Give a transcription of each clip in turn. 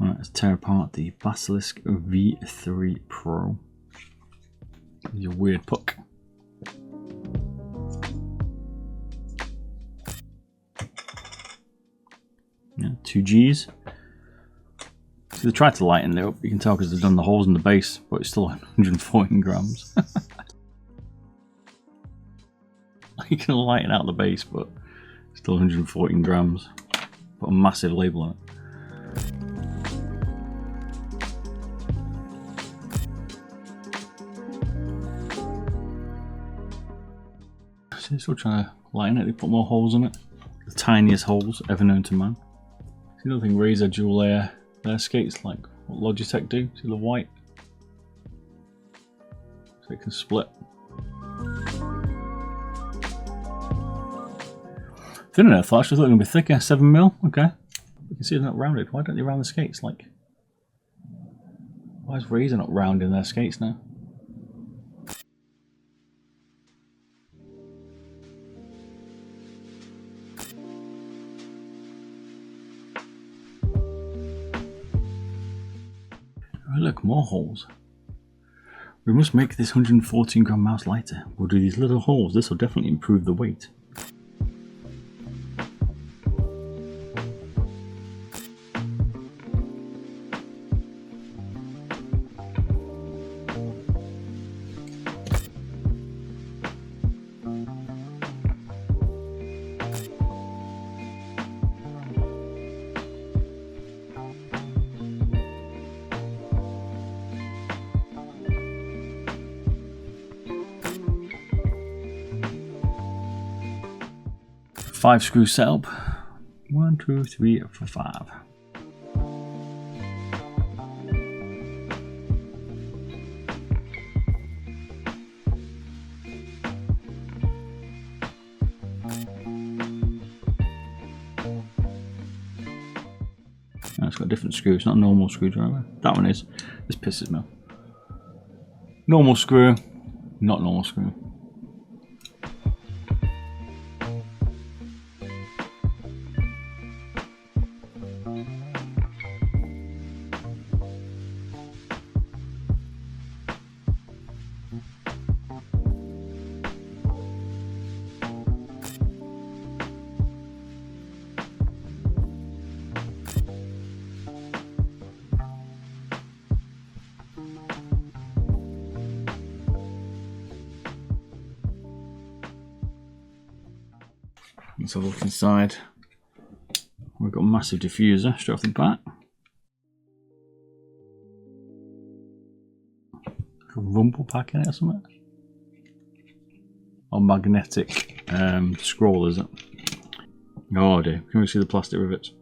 Alright, let's tear apart the Basilisk V3 Pro. He's a weird puck. Yeah, 2 Gs. So they tried to lighten it up, you can tell because they've done the holes in the base, but it's still 114 grams. You can lighten out the base, but still 114 grams. Put a massive label on it. So they're still trying to lighten it, they put more holes in it. The tiniest holes ever known to man. See, another thing Razer dual layer their skates, like what Logitech do. See the white? So it can split. Thin enough, I actually thought it was going to be thicker. 7mm, okay. You can see it's not rounded. Why don't they round the skates? Like, why is Razer not rounding their skates now? Oh, look, more holes. We must make this 114 gram mouse lighter. We'll do these little holes. This will definitely improve the weight. Five screw setup. 1, 2, 3, 4, 5. Oh, it's got a different screw. It's not a normal screwdriver. That one is. This pisses me off. Normal screw, not normal screw. Let's have a look inside. We've got a massive diffuser straight off the bat. A rumble pack in it or something? Or magnetic scroll, is it? Oh dear, can we see the plastic rivets?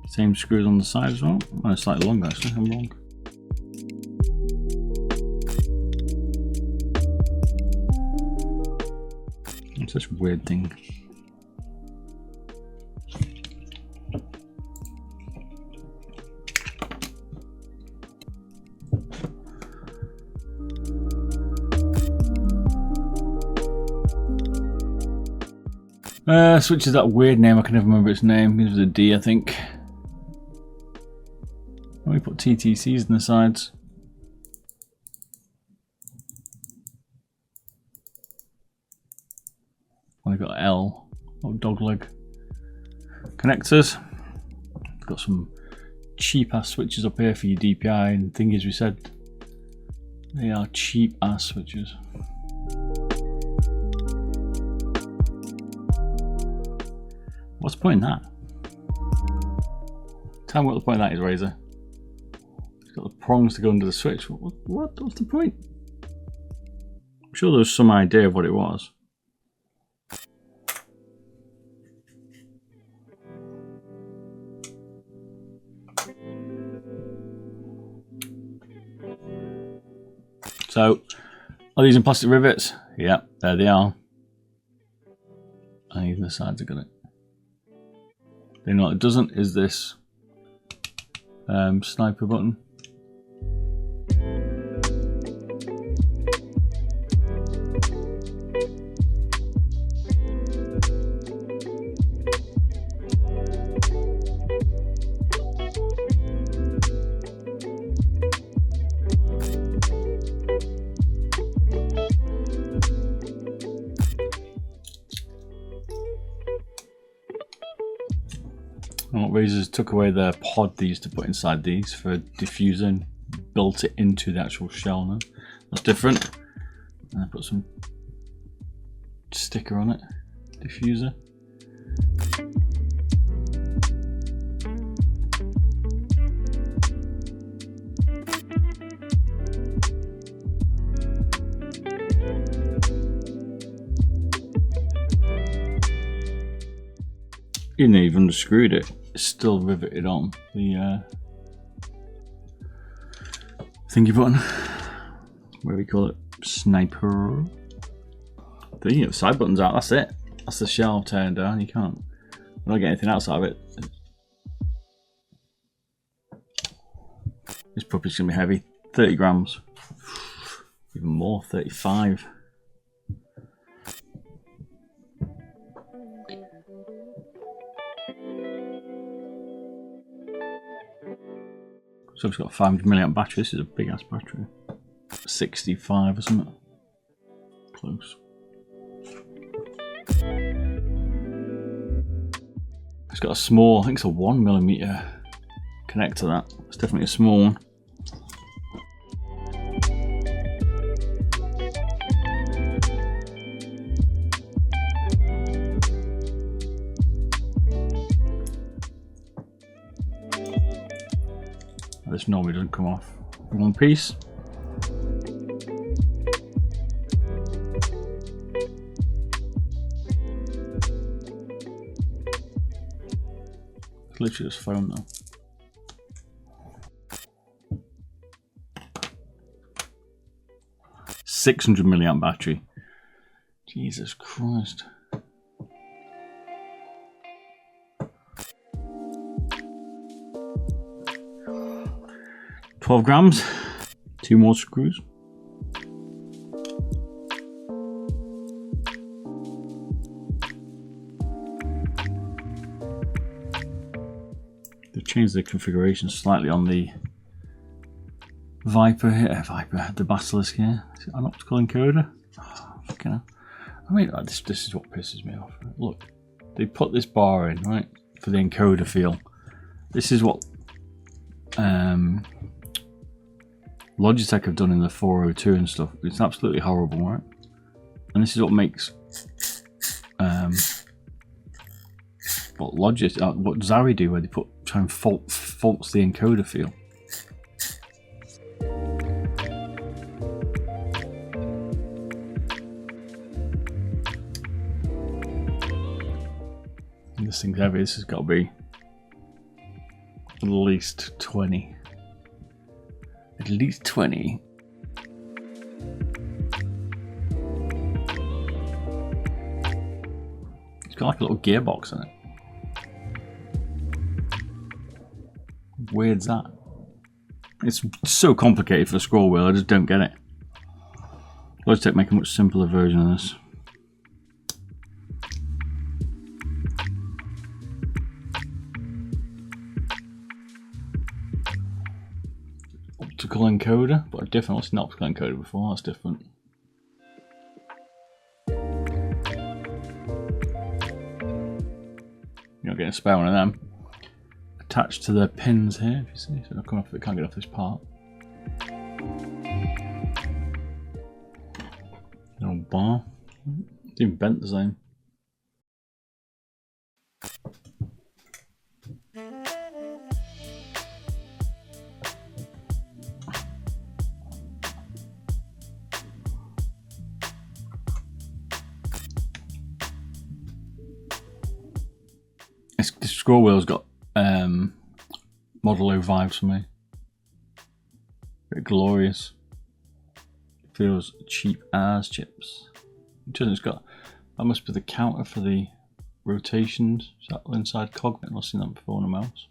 Same screws on the side as well. Oh, it's slightly longer actually, I'm wrong. It's such a weird thing. Switch is that weird name, I can never remember its name. It was a D, I think. We put TTCs in the sides. I've got L, or dog leg connectors. Got some cheap ass switches up here for your DPI, and the thing is, we said they are cheap ass switches. What's the point in that? Tell me what the point of that is, Razer. It's got the prongs to go under the switch. What's the point? I'm sure there was some idea of what it was. So, are these in plastic rivets? Yep, there they are. And even the sides have got it. You know what it doesn't is this sniper button. Razer's took away the pod they used to put inside these for diffusing, built it into the actual shell now. That's different. And I put some sticker on it, diffuser. Even though you've unscrewed it, it's still riveted on the thingy button. What do we call it? Sniper. There you go, side buttons out, that's it. That's the shell turned down, you can't get anything else out of it. This puppy's gonna be heavy. 30 grams. Even more, 35. So it's got a 500 milliamp battery. This is a big ass battery. 65 or something. Close. It's got a small, I think it's a 1mm connector. That it's definitely a small one. This normally doesn't come off in one piece. It's literally just foam though. $600 milliamp battery. Jesus Christ. 12 grams, 2 more screws. They've changed the configuration slightly on the Viper here, the Basilisk here. Is it an optical encoder? Oh, fucking hell. I mean, this is what pisses me off. Look, they put this bar in, right, for the encoder feel. This is what Logitech have done in the 402 and stuff. It's absolutely horrible, right? And this is what makes what Logitech, what Zari do, where they try and faults the encoder feel. And this thing's heavy. This has got to be at least 20. At least 20. It's got like a little gearbox in it. Weird's that? It's so complicated for the scroll wheel, I just don't get it. Logitech make a much simpler version of this. Optical encoder, but a different. What's an optical encoder before? That's different. You're not getting a spare one of them. Attached to the pins here, if you see, so it can't get off this part. Little bar. It's even bent the same. This scroll wheel's got Model O vibes for me. Bit glorious. Feels cheap as chips. It doesn't. It's got, that must be the counter for the rotations. Is that inside cog? I've not seen that before on a mouse.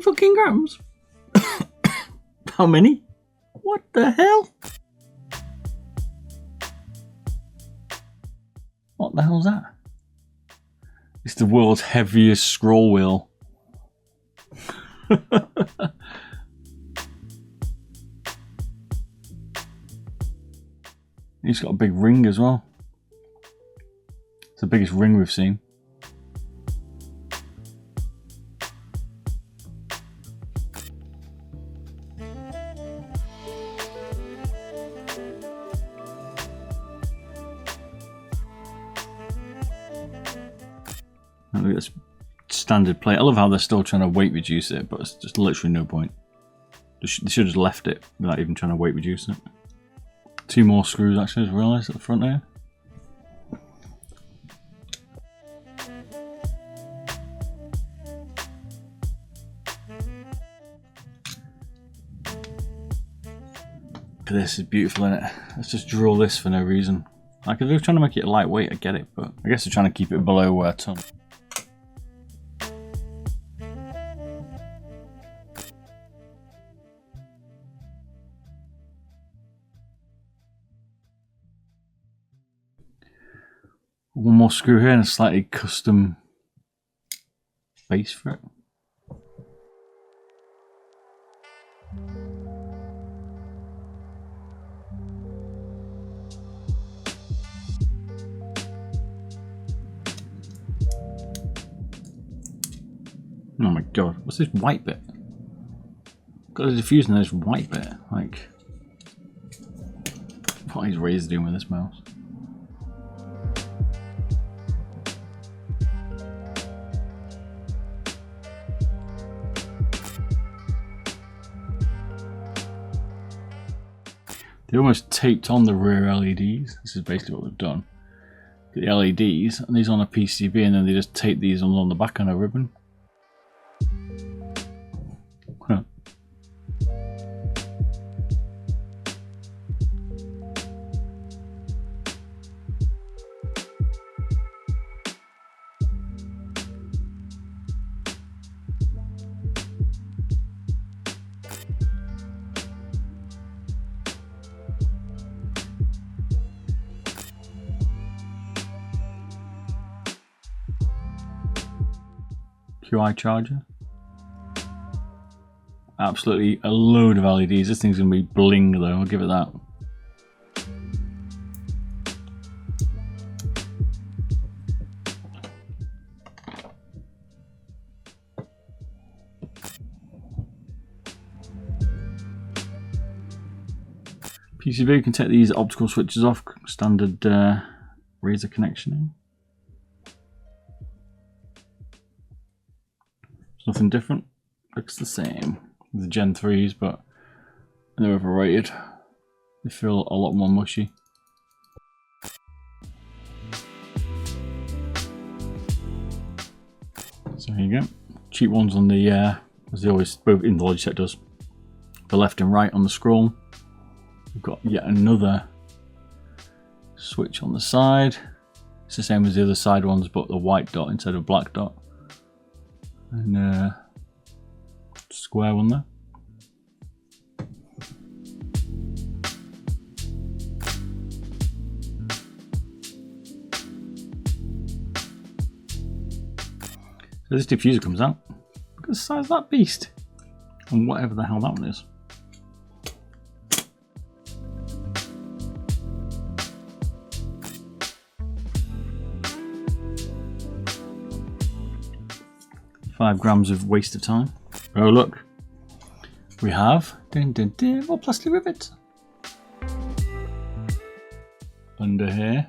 Fucking grams. How many? What the hell? What the hell's that? It's the world's heaviest scroll wheel. He's got a big ring as well. It's the biggest ring we've seen. Look at this standard plate. I love how they're still trying to weight reduce it, but it's just literally no point. They should have just left it without even trying to weight reduce it. 2 more screws actually, I just realised at the front here. This is beautiful, isn't it? Let's just draw this for no reason. Like, if they're trying to make it lightweight, I get it, but I guess they're trying to keep it below a ton. One more screw here and a slightly custom base for it. Oh my god, what's this white bit? Got a diffuser and this white bit. Like, what is Razer doing with this mouse? They almost taped on the rear LEDs. This is basically what they've done. Get the LEDs and these on a PCB, and then they just tape these on the back on a ribbon. Huh. QI charger. Absolutely a load of LEDs. This thing's going to be bling though, I'll give it that. PCB can take these optical switches off, standard Razer connection. There's nothing different, looks the same. The Gen 3s, but they're overrated. They feel a lot more mushy. So here you go. Cheap ones on the, as they always, both in the Logitech does, the left and right on the scroll. We've got yet another switch on the side. It's the same as the other side ones, but the white dot instead of black dot. And square one there. So this diffuser comes out. Look at the size of that beast. And whatever the hell that one is. $5 grams of waste of time. Oh look, we have more plastic rivets. Under here,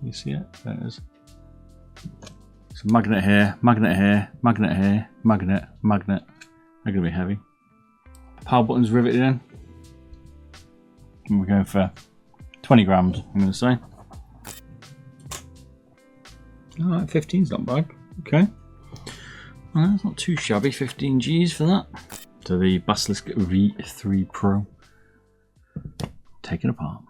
you see it? There it is. So magnet here, magnet here, magnet here, magnet, magnet. They're going to be heavy. Power button's riveted in. And we're going for 20 grams, I'm going to say. Alright, 15's not bad. Okay. Well, that's not too shabby, 15 Gs for that. So the Basilisk V3 Pro. Taken apart.